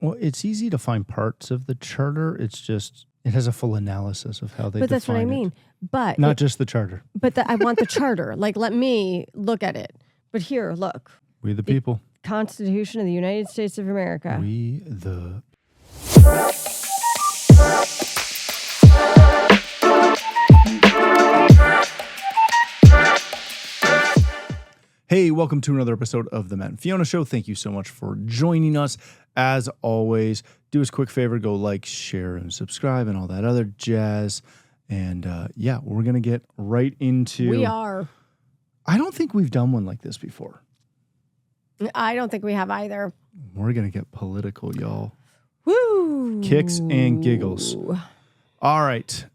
Well, it's easy to find parts of the charter. It's just, it has a full analysis of how they But that's what I define mean. it. But Not just the charter. But I want the charter. Like, let me look at it. But here, look. We the people. Constitution of the United States of America. We the... Hey, welcome to another episode of the Matt and Fiona Show. Thank you so much for joining us. As always, do us a quick favor, go like, share, and subscribe, and all that other jazz. And yeah, we're going to get right into... We are. I don't think we've done one like this before. I don't think we have either. We're going to get political, y'all. Woo! Kicks and giggles. All right.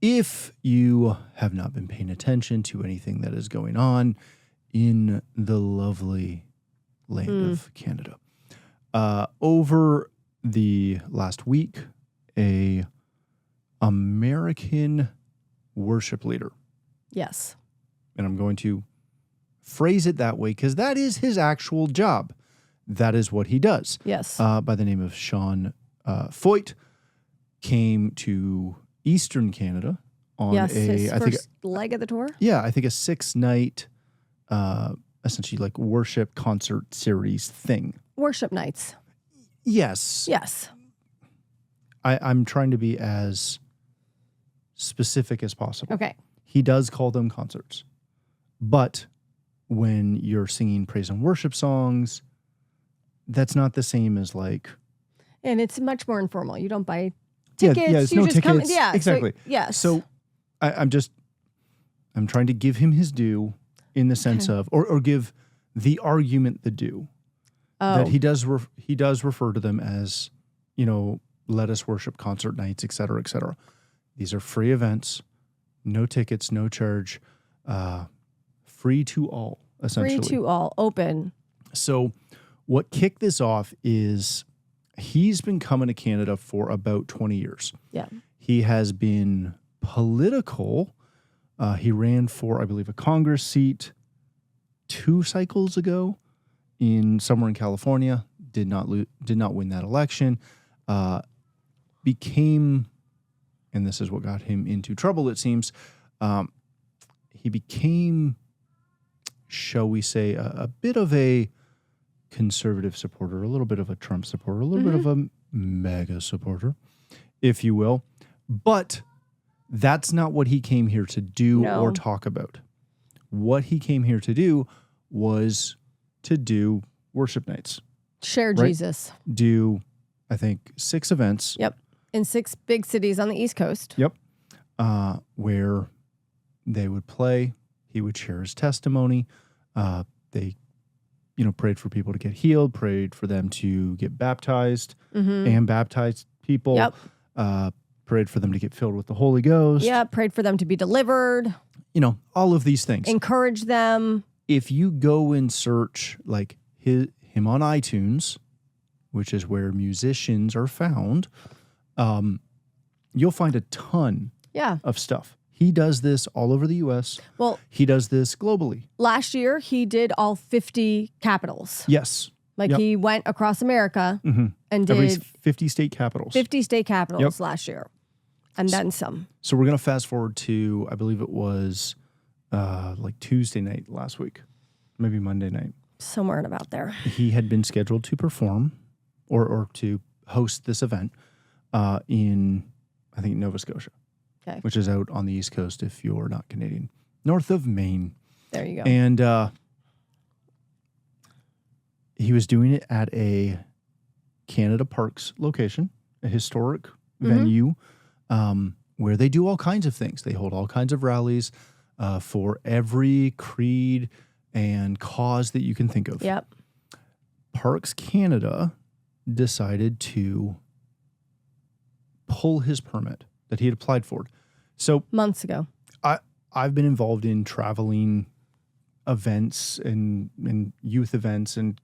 If you have not been paying attention to anything that is going on in the lovely land of Canada, over the last week, a American worship leader. Yes. And I'm going to phrase it that way because that is his actual job. That is what he does. Yes. By the name of Sean Foyt, came to Eastern Canada on his first leg of the tour. Yeah, I think a 6-night, essentially like worship concert series thing. Worship nights. Yes. Yes. I'm trying to be as specific as possible. Okay. He does call them concerts. But when you're singing praise and worship songs, that's not the same as like... And it's much more informal. You don't buy tickets. Yeah, it's you no just tickets. Come, yeah, exactly. So, yes. So I'm trying to give him his due in the sense of, or give the argument the due. That he does refer to them as, you know, let us worship concert nights, et cetera, et cetera. These are free events, no tickets, no charge, free to all, essentially. Free to all, open. So what kicked this off is he's been coming to Canada for about 20 years. Yeah. He has been political. He ran for, I believe, a Congress seat 2 cycles ago somewhere in California. Did not win that election. Became, and this is what got him into trouble, it seems, he became, shall we say, a bit of a conservative supporter, a little bit of a Trump supporter, a little bit of a MAGA supporter, if you will. But that's not what he came here to do or talk about. What he came here to do was to do worship nights. Share right? Jesus. Do, I think, 6 events. Yep. In 6 big cities on the East Coast. Yep. Where they would play. He would share his testimony. They, prayed for people to get healed, prayed for them to get baptized and baptized people. Yep. Prayed for them to get filled with the Holy Ghost. Yeah, prayed for them to be delivered. All of these things. Encourage them. If you go and search like him on iTunes, which is where musicians are found, you'll find a ton of stuff. He does this all over the U.S. Well, he does this globally. Last year, he did all 50 capitals. Yes. He went across America and did every 50 state capitals. 50 state capitals last year. And then some. So we're going to fast forward to, I believe it was like Tuesday night last week, maybe Monday night. Somewhere in about there. He had been scheduled to perform or to host this event in, I think, Nova Scotia, which is out on the East Coast if you're not Canadian, north of Maine. There you go. And he was doing it at a Canada Parks location, a historic venue, where they do all kinds of things. They hold all kinds of rallies for every creed and cause that you can think of. Yep. Parks Canada decided to pull his permit that he had applied for. So months ago. I've been involved in traveling events and youth events and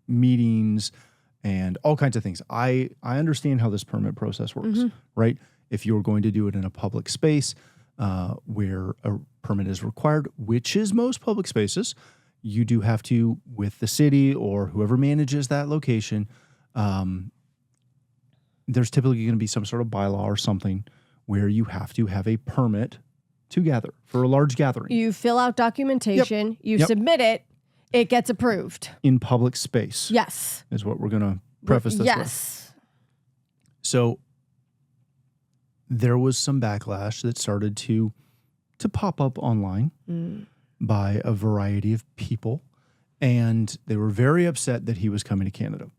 meetings and all kinds of things. I understand how this permit process works, right? If you're going to do it in a public space where a permit is required, which is most public spaces, you do have to, with the city or whoever manages that location, there's typically going to be some sort of bylaw or something where you have to have a permit to gather for a large gathering. You fill out documentation, you submit it, it gets approved. In public space. Yes. Is what we're going to preface this with. Yes. So there was some backlash that started to pop up online by a variety of people, and they were very upset that he was coming to Canada.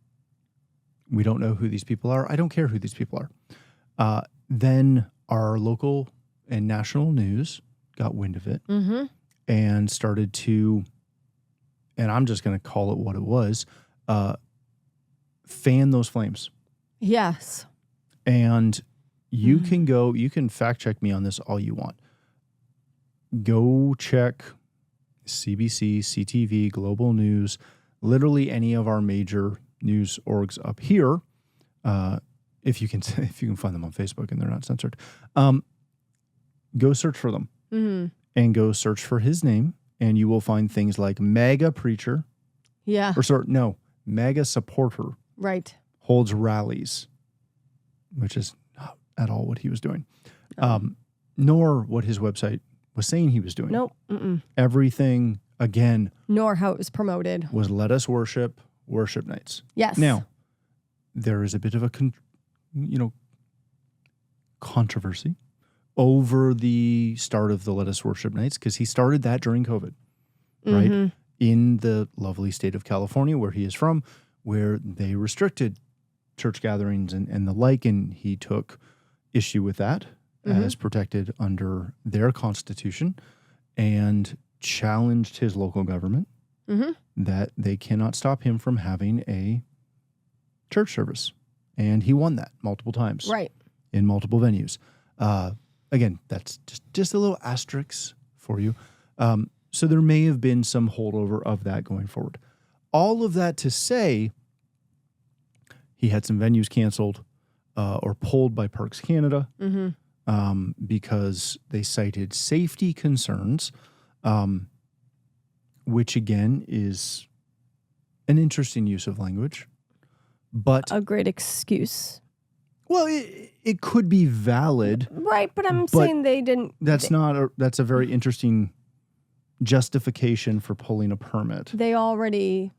We don't know who these people are. I don't care who these people are. Then our local and national news got wind of it and started to, and I'm just going to call it what it was, fan those flames. Yes. And you can fact check me on this all you want. Go check CBC, CTV, Global News, literally any of our major news orgs up here. If you can find them on Facebook and they're not censored, go search for them and go search for his name, and you will find things like MAGA preacher. Yeah. MAGA supporter. Right. Holds rallies, which is not at all what he was doing, nor what his website was saying he was doing. Nope. Everything, again, nor how it was promoted, was let us worship nights. Yes. Now, there is a bit of a controversy over the start of the Let Us Worship Nights, because he started that during COVID, right? In the lovely state of California, where he is from, where they restricted church gatherings and the like, and he took issue with that as protected under their constitution and challenged his local government that they cannot stop him from having a church service. And he won that multiple times. Right. In multiple venues. Again, that's just a little asterisk for you. So there may have been some holdover of that going forward. All of that to say, he had some venues canceled or pulled by Parks Canada because they cited safety concerns, which again is an interesting use of language, but a great excuse. Well, it could be valid, right? But I'm saying they didn't. That's a very interesting justification for pulling a permit. They already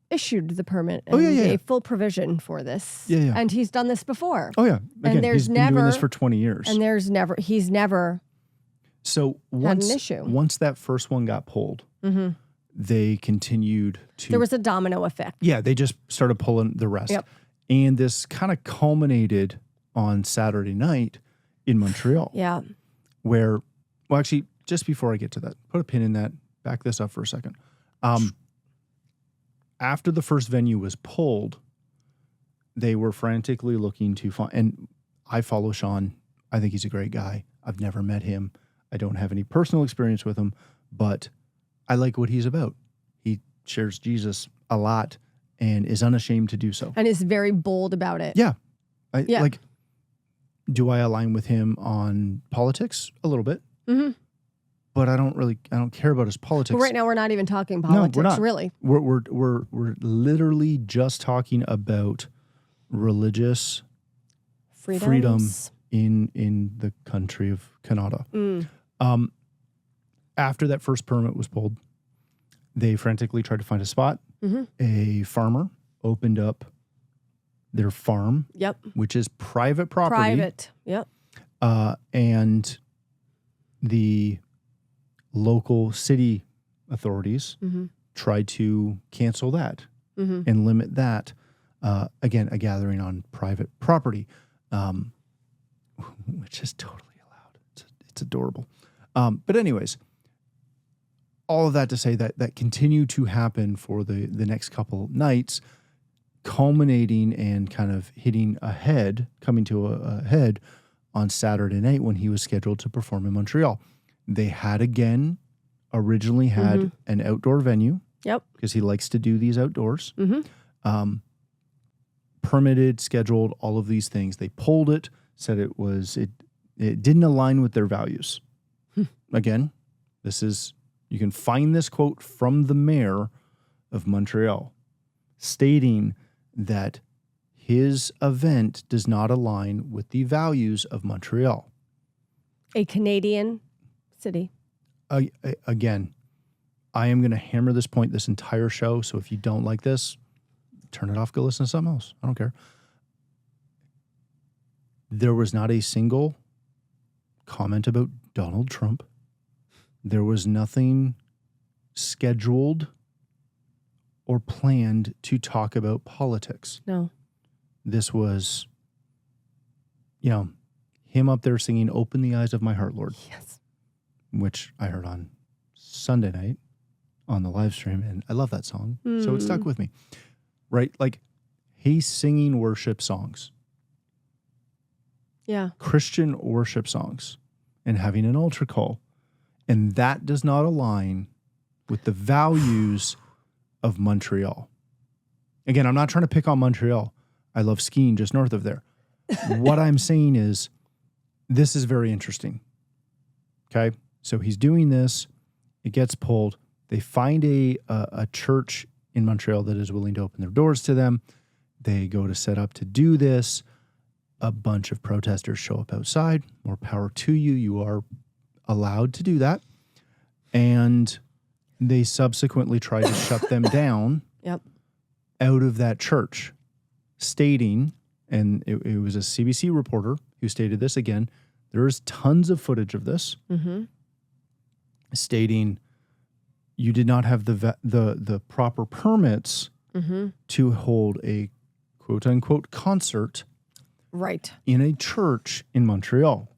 issued the permit and gave full provision for this. Yeah. And he's done this before. Oh yeah. Again, and he's been doing this for 20 years. And he's never so had an issue. Once that first one got pulled, they continued to. There was a domino effect. Yeah, they just started pulling the rest. Yep. And this kind of culminated on Saturday night in Montreal. Yeah. Where, well, actually, just before I get to that, put a pin in that, back this up for a second. After the first venue was pulled, they were frantically looking to find, and I follow Sean. I think he's a great guy. I've never met him. I don't have any personal experience with him, but I like what he's about. He shares Jesus a lot and is unashamed to do so. And is very bold about it. Yeah. Like, do I align with him on politics? A little bit. But I don't care about his politics. But right now we're not even talking politics, no, we're not. Really. We're literally just talking about religious freedom in the country of Canada. After that first permit was pulled, they frantically tried to find a spot. A farmer opened up their farm, which is private property. Private, yep. And the local city authorities tried to cancel that and limit that. Again, a gathering on private property, which is totally allowed. It's adorable. But anyways, all of that to say that continued to happen for the next couple nights, culminating and kind of coming to a head on Saturday night when he was scheduled to perform in Montreal. They had originally had an outdoor venue. Yep. Because he likes to do these outdoors. Permitted, scheduled, all of these things. They pulled it, said it didn't align with their values. Again, you can find this quote from the mayor of Montreal stating that his event does not align with the values of Montreal. A Canadian city. Again, I am going to hammer this point this entire show. So if you don't like this, turn it off, go listen to something else. I don't care. There was not a single comment about Donald Trump. There was nothing scheduled or planned to talk about politics. No. This was, him up there singing "Open the Eyes of My Heart, Lord." Yes. Which I heard on Sunday night on the live stream, and I love that song. So it stuck with me. Right? Like, he's singing worship songs. Yeah. Christian worship songs and having an altar call. And that does not align with the values of Montreal. Again, I'm not trying to pick on Montreal. I love skiing just north of there. What I'm saying is, this is very interesting. Okay? So he's doing this. It gets pulled. They find a church in Montreal that is willing to open their doors to them. They go to set up to do this. A bunch of protesters show up outside. More power to you. You are allowed to do that. And they subsequently try to shut them down out of that church, stating, and it was a CBC reporter who stated this again, there's tons of footage of this, stating you did not have the proper permits to hold a quote-unquote concert in a church in Montreal,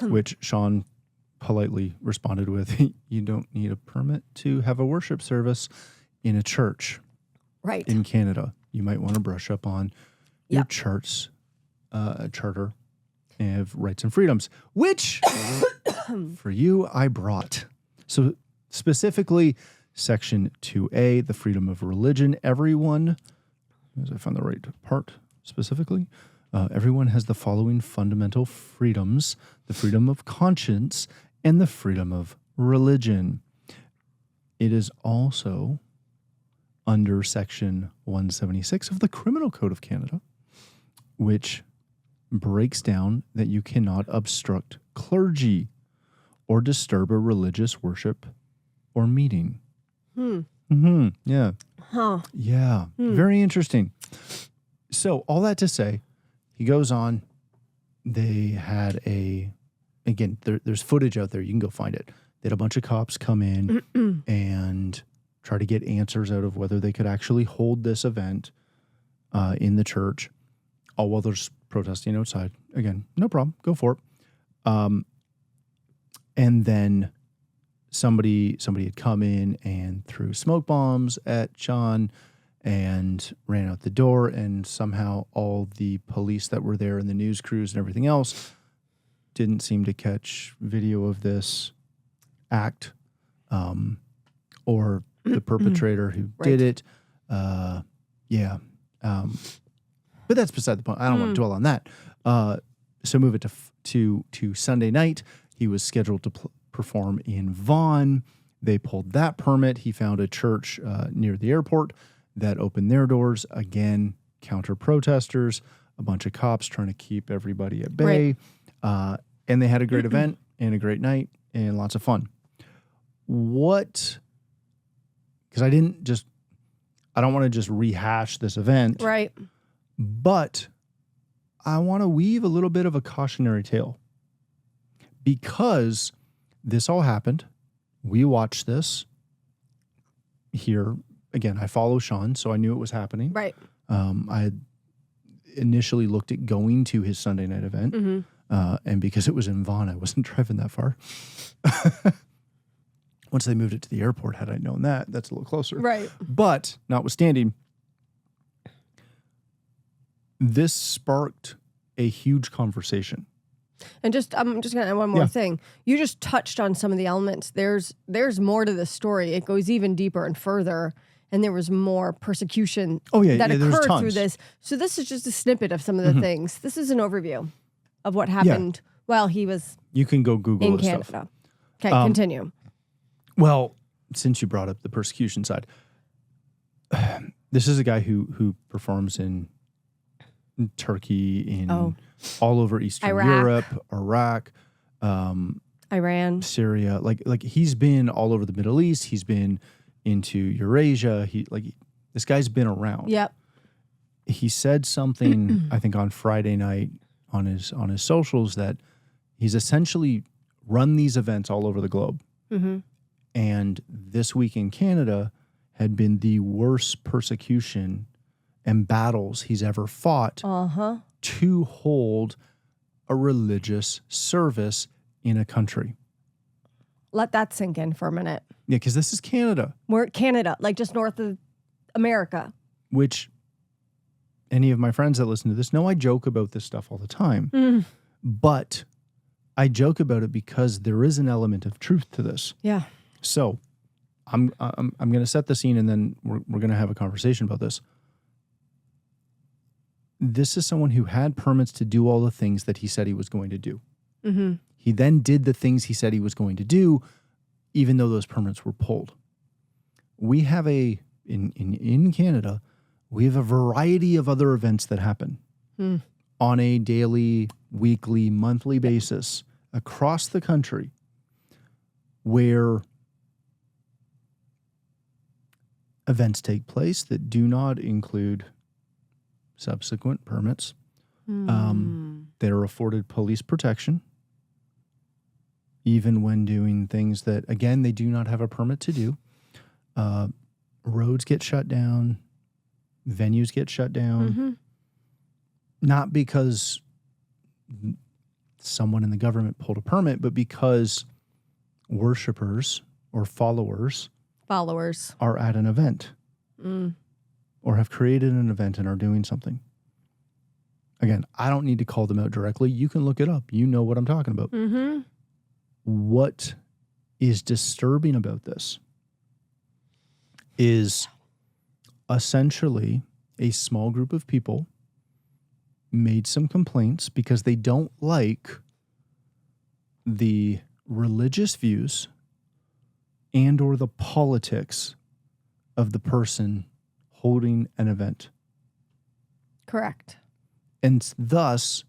which Sean politely responded with, you don't need a permit to have a worship service in a church in Canada. You might want to brush up on your church's charter of rights and freedoms, which for you I brought. So specifically, Section 2A, the freedom of religion. Everyone, as I found the right part specifically, everyone has the following fundamental freedoms: the freedom of conscience and the freedom of religion. It is also under Section 176 of the Criminal Code of Canada, which breaks down that you cannot obstruct clergy or disturb a religious worship or meeting. Yeah. Yeah. Very interesting. So all that to say, he goes on. They had again, there's footage out there. You can go find it. They had a bunch of cops come in and try to get answers out of whether they could actually hold this event in the church, all while there's protesting outside. Again, no problem. Go for it. And then somebody had come in and threw smoke bombs at Sean and ran out the door, and somehow all the police that were there and the news crews and everything else didn't seem to catch video of this act or the perpetrator who did it. But that's beside the point. I don't want to dwell on that. So move it to Sunday night. He was scheduled to perform in Vaughan. They pulled that permit. He found a church near the airport that opened their doors. Again, counter-protesters, a bunch of cops trying to keep everybody at bay. And they had a great event and a great night and lots of fun. Because I don't want to just rehash this event. Right. But I want to weave a little bit of a cautionary tale. Because this all happened. We watched this here. Again, I follow Sean, so I knew it was happening. Right. I had initially looked at going to his Sunday night event. And because it was in Vaughan, I wasn't driving that far. Once they moved it to the airport, had I known that, that's a little closer. Right. But notwithstanding, this sparked a huge conversation. And I'm just going to add one more thing. You just touched on some of the elements. There's more to this story. It goes even deeper and further. And there was more persecution that occurred through this. So this is just a snippet of some of the things. This is an overview of what happened while he was You can go Google in this Canada. stuff. Okay, continue. Well, since you brought up the persecution side, this is a guy who performs in in Turkey, in all over Eastern Europe, Iraq, Iran, Syria. Like he's been all over the Middle East. He's been into Eurasia. This guy's been around. Yep. He said something, I think, on Friday night on his socials that he's essentially run these events all over the globe. Mm-hmm. And this week in Canada had been the worst persecution and battles he's ever fought to hold a religious service in a country. Let that sink in for a minute. Yeah, because this is Canada. We're Canada, like just north of America. Which any of my friends that listen to this know I joke about this stuff all the time. Mm. But I joke about it because there is an element of truth to this. Yeah. So I'm going to set the scene, and then we're going to have a conversation about this. This is someone who had permits to do all the things that he said he was going to do. Mm-hmm. He then did the things he said he was going to do, even though those permits were pulled. We have in Canada, we have a variety of other events that happen on a daily, weekly, monthly basis across the country where events take place that do not include subsequent permits. They're afforded police protection, even when doing things that, again, they do not have a permit to do. Roads get shut down. Venues get shut down. Not because someone in the government pulled a permit, but because worshipers or followers are at an event or have created an event and are doing something. Again, I don't need to call them out directly. You can look it up. You know what I'm talking about. Mm-hmm. What is disturbing about this is essentially a small group of people made some complaints because they don't like the religious views and or the politics of the person holding an event. Correct. And thus,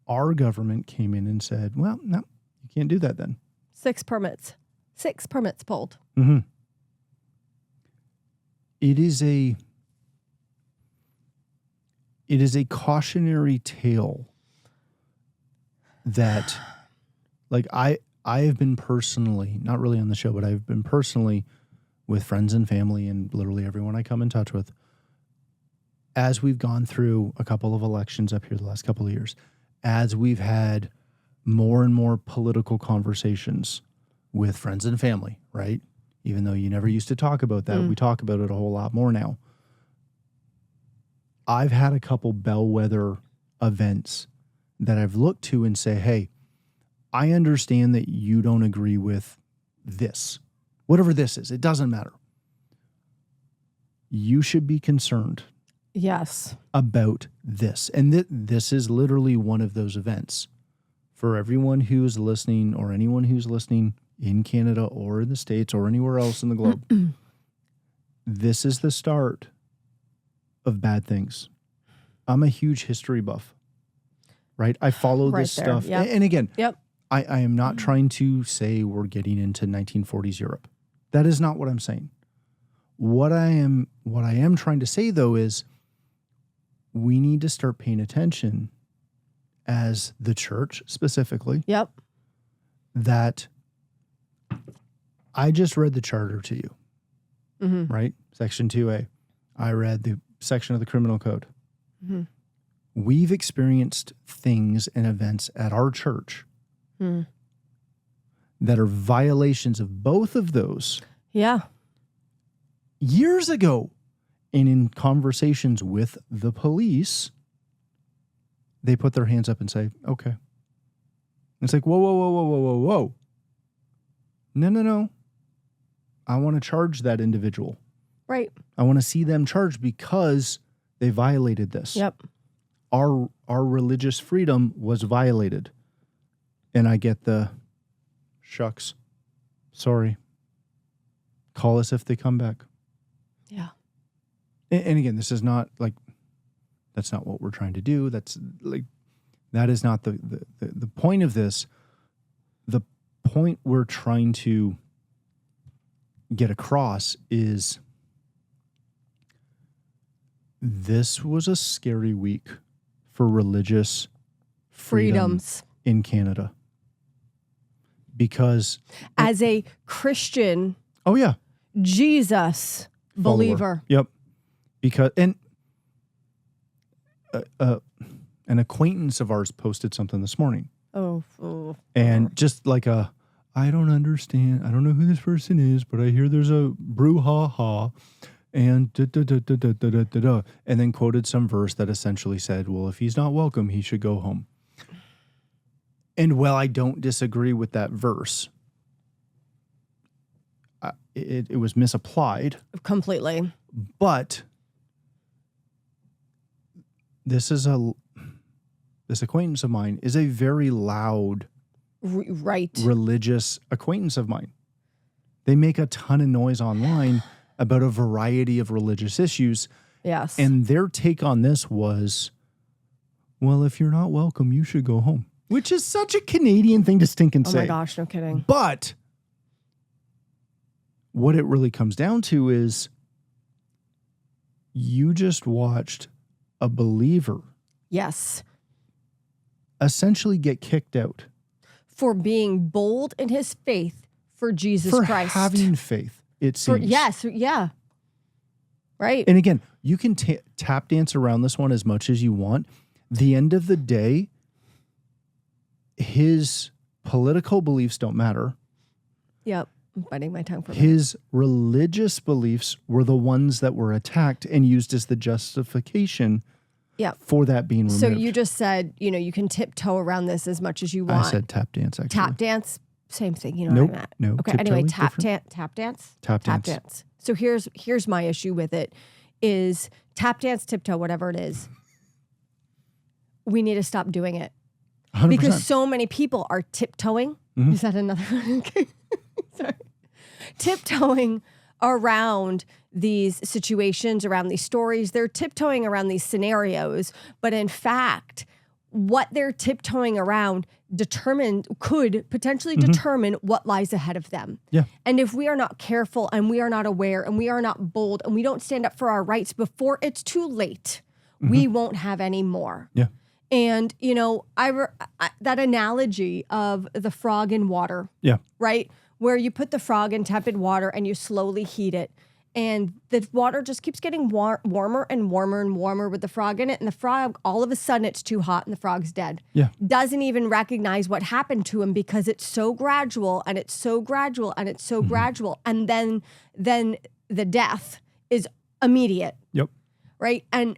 our government came in and said, well, no, you can't do that then. 6 permits. 6 permits pulled. Mm-hmm. It is a cautionary tale that, like, I have been personally, not really on the show, but I've been personally with friends and family and literally everyone I come in touch with, as we've gone through a couple of elections up here the last couple of years, as we've had more and more political conversations with friends and family, right? Even though you never used to talk about that, we talk about it a whole lot more now. I've had a couple bellwether events that I've looked to and say, hey, I understand that you don't agree with this. Whatever this is, it doesn't matter. You should be concerned. Yes. About this. And this is literally one of those events. For everyone who is listening or anyone who's listening in Canada or in the States or anywhere else in the globe, this is the start of bad things. I'm a huge history buff, right? I follow this stuff. Yep. And again, I am not trying to say we're getting into 1940s Europe. That is not what I'm saying. What I am trying to say, though, is we need to start paying attention as the church specifically. Yep. That I just read the charter to you, right? Section 2A. I read the section of the criminal code. Mm-hmm. We've experienced things and events at our church that are violations of both of those. Yeah. Years ago. And in conversations with the police, they put their hands up and say, okay. It's like, whoa. No. I want to charge that individual. Right. I want to see them charged because they violated this. Yep. Our religious freedom was violated. And I get the, shucks, sorry. Call us if they come back. Yeah. And again, this is not like That's not what we're trying to do. That is not the point of this. The point we're trying to get across is this was a scary week for religious freedoms in Canada. Because as a Christian, Jesus believer. Yep. Because an acquaintance of ours posted something this morning. And just like I don't understand. I don't know who this person is, but I hear there's a brouhaha and and then quoted some verse that essentially said, well, if he's not welcome, he should go home. And while I don't disagree with that verse, it was misapplied. Completely. But this acquaintance of mine is a very loud, religious acquaintance of mine. They make a ton of noise online about a variety of religious issues. Yes. And their take on this was, well, if you're not welcome, you should go home. Which is such a Canadian thing to stink and say. Oh my gosh, no kidding. But what it really comes down to is you just watched a believer. Yes. Essentially get kicked out. For being bold in his faith for Jesus Christ. For having faith, it seems. Yeah. Right. And again, you can tap dance around this one as much as you want. The end of the day, his political beliefs don't matter. Yep. I'm biting my tongue for his religious beliefs were the ones that were attacked and used as the justification for that being removed. So you just said, you can tiptoe around this as much as you want. I said tap dance, actually. Tap dance, same thing. You know what I meant? No. Okay, anyway, tap dance? Tap dance. So here's my issue with it is tap dance, tiptoe, whatever it is. We need to stop doing it. 100%. Because so many people are tiptoeing. Mm-hmm. Is that another one? Okay. Sorry. Tiptoeing around these situations, around these stories. They're tiptoeing around these scenarios. But in fact, what they're tiptoeing around could potentially determine what lies ahead of them. Yeah. And if we are not careful and we are not aware and we are not bold and we don't stand up for our rights before it's too late, we won't have any more. Yeah. And, that analogy of the frog in water, right? Where you put the frog in tepid water and you slowly heat it. And the water just keeps getting warmer and warmer and warmer with the frog in it. And the frog, all of a sudden, it's too hot and the frog's dead. Yeah. Doesn't even recognize what happened to him because it's so gradual and it's so gradual and it's so gradual. And then the death is immediate. Yep. Right? And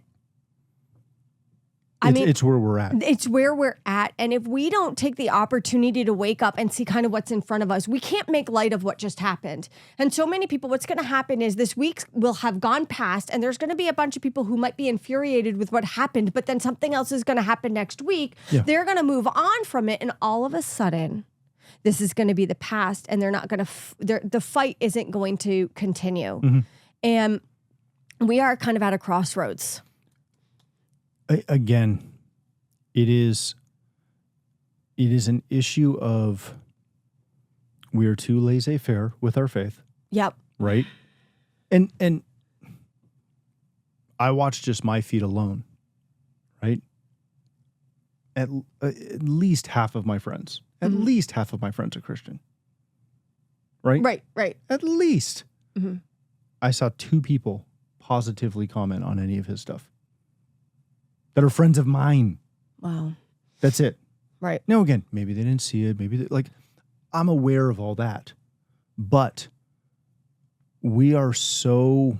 it's where we're at. It's where we're at. And if we don't take the opportunity to wake up and see kind of what's in front of us, we can't make light of what just happened. And so many people, what's going to happen is this week will have gone past and there's going to be a bunch of people who might be infuriated with what happened, but then something else is going to happen next week. Yeah. They're going to move on from it. And all of a sudden, this is going to be the past and they're not going to, the fight isn't going to continue. Mm-hmm. And we are kind of at a crossroads. Again, it is an issue of we're too laissez-faire with our faith. Yep. Right? And I watch just my feet alone, right? At least half of my friends, are Christian. Right? Right. At least. Mm-hmm. I saw 2 people positively comment on any of his stuff. That are friends of mine. Wow. That's it. Right. Now, again, maybe they didn't see it. Maybe, I'm aware of all that. But we are so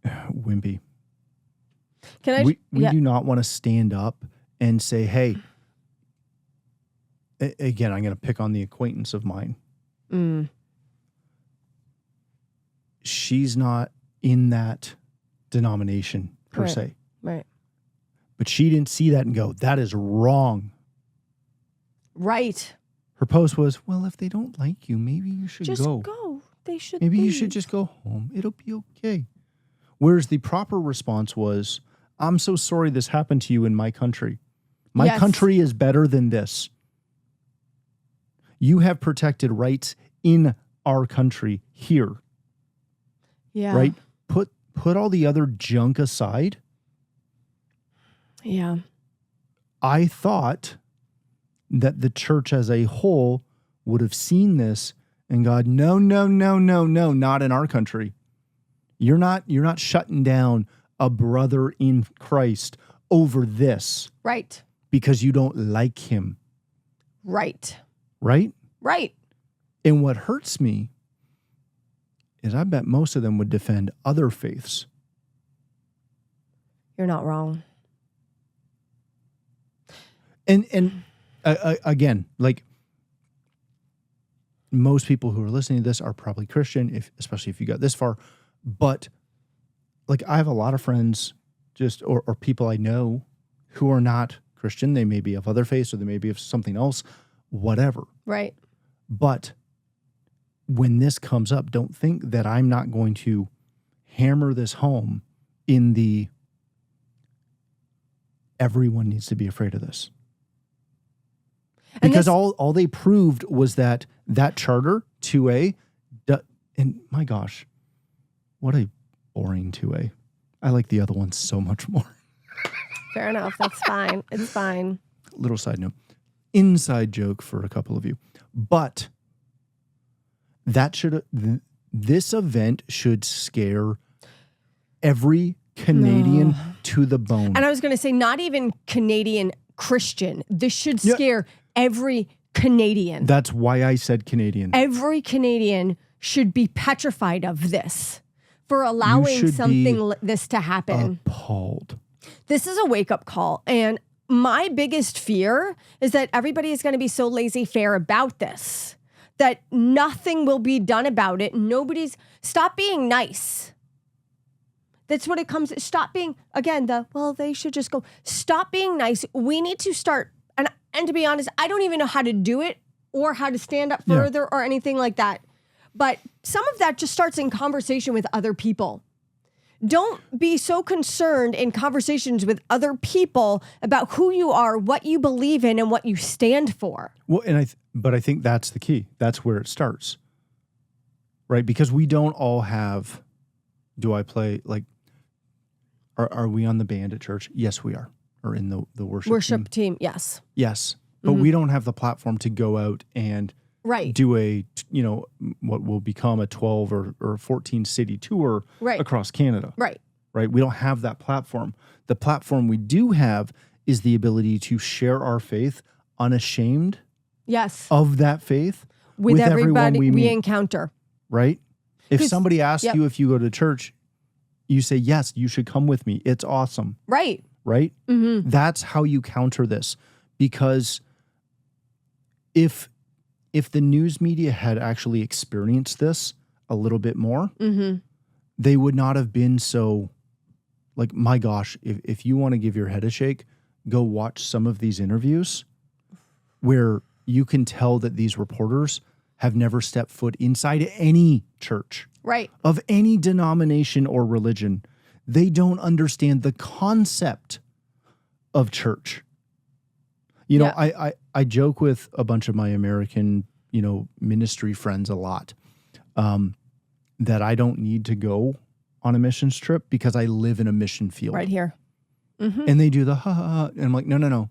wimpy. We do not want to stand up and say, hey, again, I'm going to pick on the acquaintance of mine. She's not in that denomination per se. Right. But she didn't see that and go, that is wrong. Right. Her post was, well, if they don't like you, maybe you should just go. They should Maybe leave. You should just go home. It'll be okay. Whereas the proper response was, I'm so sorry this happened to you in my country. My country is better than this. You have protected rights in our country here. Yeah. Right? Put all the other junk aside. Yeah. I thought that the church as a whole would have seen this and gone, no, not in our country. You're not shutting down a brother in Christ over this. Right. Because you don't like him. Right. Right? Right. And what hurts me is I bet most of them would defend other faiths. You're not wrong. And again, like most people who are listening to this are probably Christian, especially if you got this far. But like I have a lot of friends or people I know who are not Christian. They may be of other faiths or they may be of something else, whatever. Right. But when this comes up, don't think that I'm not going to hammer this home in the everyone needs to be afraid of this. Because all they proved was that charter 2A, and my gosh, what a boring 2A. I like the other one so much more. Fair enough. That's fine. It's fine. Little side note. Inside joke for a couple of you. But this event should scare every Canadian to the bone. And I was going to say, not even Canadian Christian. This should scare every Canadian. That's why I said Canadian. Every Canadian should be petrified of this for allowing something like this to happen. Appalled. This is a wake-up call. And my biggest fear is that everybody is going to be so laissez-faire about this that nothing will be done about it. Stop being nice. That's what it comes to. Stop being, again, they should just go. Stop being nice. We need to start, and to be honest, I don't even know how to do it or how to stand up further or anything like that. But some of that just starts in conversation with other people. Don't be so concerned in conversations with other people about who you are, what you believe in, and what you stand for. Well, but I think that's the key. That's where it starts, right? Because we don't all have. Do I play like? Are we on the band at church? Yes, we are. Or in the worship team? Yes. Yes, but we don't have the platform to go out and do what will become a 12 or 14 city tour across Canada. Right. We don't have that platform. The platform we do have is the ability to share our faith unashamed of that faith with everybody we encounter. Right? If somebody asks you if you go to church, you say, yes, you should come with me. It's awesome. Right. Right? Mm-hmm. That's how you counter this. Because if the news media had actually experienced this a little bit more, they would not have been so, like, my gosh, if you want to give your head a shake, go watch some of these interviews where you can tell that these reporters have never stepped foot inside any church. Right. Of any denomination or religion. They don't understand the concept of church. I joke with a bunch of my American, ministry friends a lot that I don't need to go on a missions trip because I live in a mission field. Right here. Mm-hmm. And they do the ha. And I'm like, no.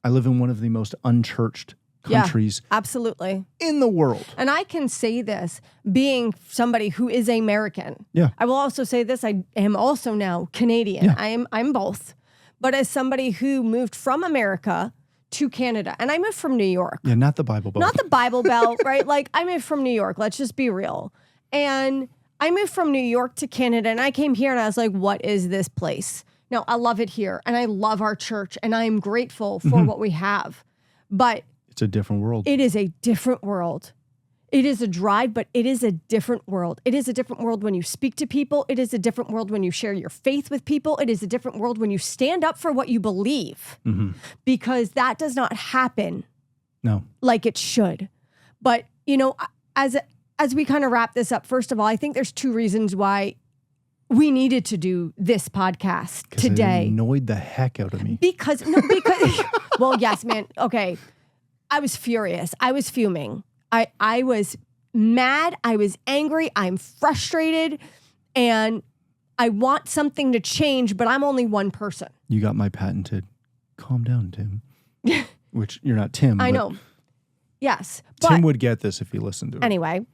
I live in one of the most unchurched countries absolutely in the world. And I can say this being somebody who is American. Yeah. I will also say this, I am also now Canadian. Yeah. I'm both. But as somebody who moved from America to Canada, and I moved from New York. Yeah, not the Bible Belt. Not the Bible Belt, right? Like I moved from New York, let's just be real. And I moved from New York to Canada and I came here and I was like, what is this place? Now, I love it here and I love our church and I'm grateful for what we have. But it's a different world. It is a different world. It is a drive, but it is a different world. It is a different world when you speak to people. It is a different world when you share your faith with people. It is a different world when you stand up for what you believe, because that does not happen like it should. But, as we kind of wrap this up, first of all, I think there's two reasons why we needed to do this podcast today. It annoyed the heck out of me. Because, well, yes, man. Okay. I was furious. I was fuming. I was mad. I was angry. I'm frustrated. And I want something to change, but I'm only one person. You got my patented, calm down, Tim. Which you're not Tim. I know. Yes. Tim would get this if he listened to it. Anyway,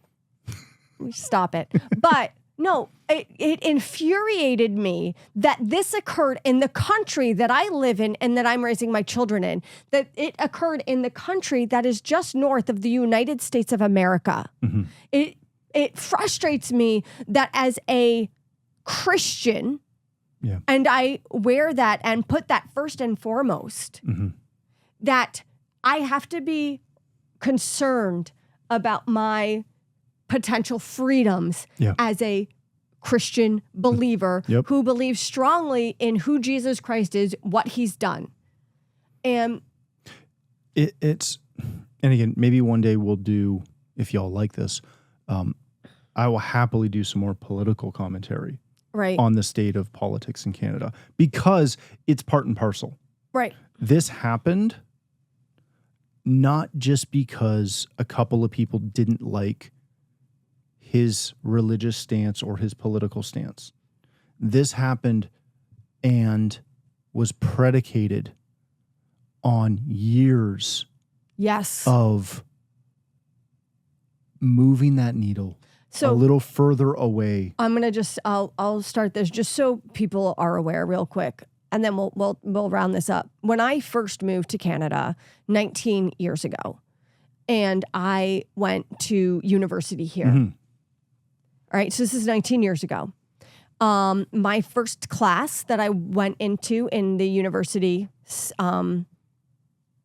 stop it. But no, it infuriated me that this occurred in the country that I live in and that I'm raising my children in, that it occurred in the country that is just north of the United States of America. Mm-hmm. It frustrates me that as a Christian, and I wear that and put that first and foremost, that I have to be concerned about my potential freedoms as a Christian believer who believes strongly in who Jesus Christ is, what he's done. And it's, and again, maybe one day we'll do, if y'all like this, I will happily do some more political commentary on the state of politics in Canada, because it's part and parcel. Right. This happened not just because a couple of people didn't like his religious stance or his political stance. This happened and was predicated on years of moving that needle a little further away. I'm going to I'll start this just so people are aware real quick, and then we'll round this up. When I first moved to Canada 19 years ago, and I went to university here. Mm-hmm. All right, so this is 19 years ago. My first class that I went into in the university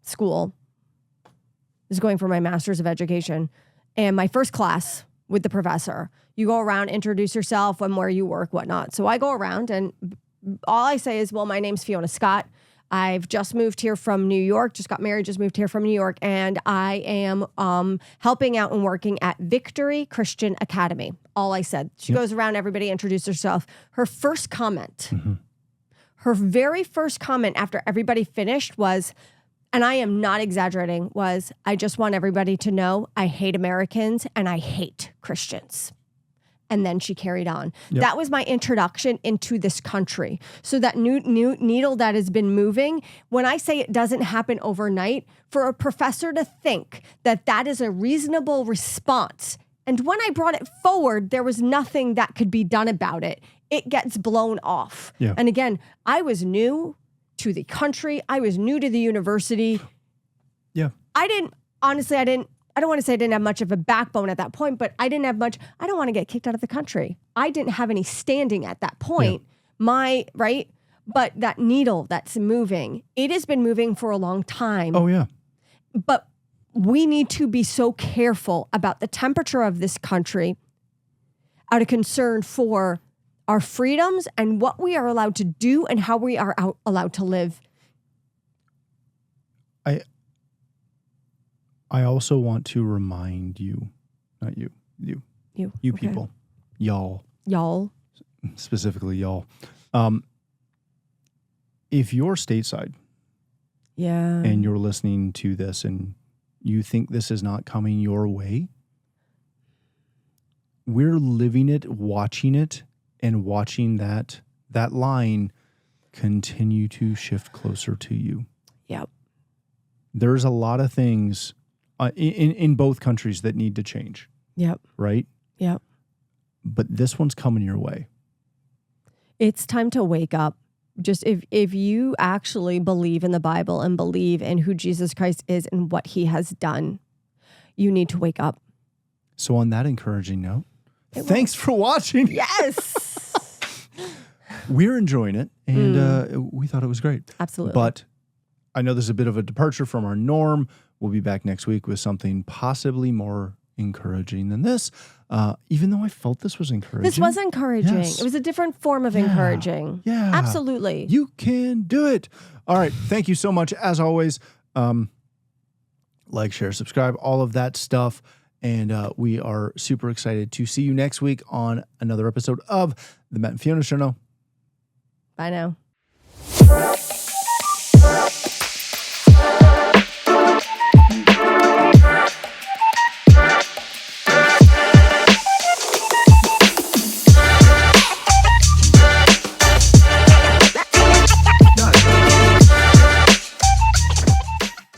school is going for my master's of education. And my first class with the professor, you go around, introduce yourself and where you work, whatnot. So I go around and all I say is, well, my name's Fiona Scott. I've just moved here from New York, just got married, just moved here from New York, and I am helping out and working at Victory Christian Academy. All I said. She goes around, everybody introduced herself. Her first comment, her very first comment after everybody finished was, and I am not exaggerating, was, I just want everybody to know I hate Americans and I hate Christians. And then she carried on. Yep. That was my introduction into this country. So that new needle that has been moving, when I say it doesn't happen overnight, for a professor to think that that is a reasonable response, and when I brought it forward, there was nothing that could be done about it. It gets blown off. Yeah. And again, I was new to the country. I was new to the university. Yeah. I don't want to say I didn't have much of a backbone at that point, but I didn't have much. I don't want to get kicked out of the country. I didn't have any standing at that point. Yeah. But that needle that's moving, it has been moving for a long time. Oh, yeah. But we need to be so careful about the temperature of this country out of concern for our freedoms and what we are allowed to do and how we are allowed to live. I also want to remind you, not you okay. People, y'all, specifically y'all. If you're stateside, and you're listening to this and you think this is not coming your way, we're living it, and watching that line continue to shift closer to you. Yep. There's a lot of things in both countries that need to change. Yep. Right? Yep. But this one's coming your way. It's time to wake up. Just if you actually believe in the Bible and believe in who Jesus Christ is and what he has done, you need to wake up. So on that encouraging note, thanks for watching. Yes. We're enjoying it, and we thought it was great. Absolutely. But I know this is a bit of a departure from our norm. We'll be back next week with something possibly more encouraging than this, even though I felt this was encouraging. This was encouraging. Yes. It was a different form of encouraging. Yeah. Absolutely. You can do it. All right. Thank you so much. As always, like, share, subscribe, all of that stuff. And we are super excited to see you next week on another episode of the Matt and Fiona Show. Bye now.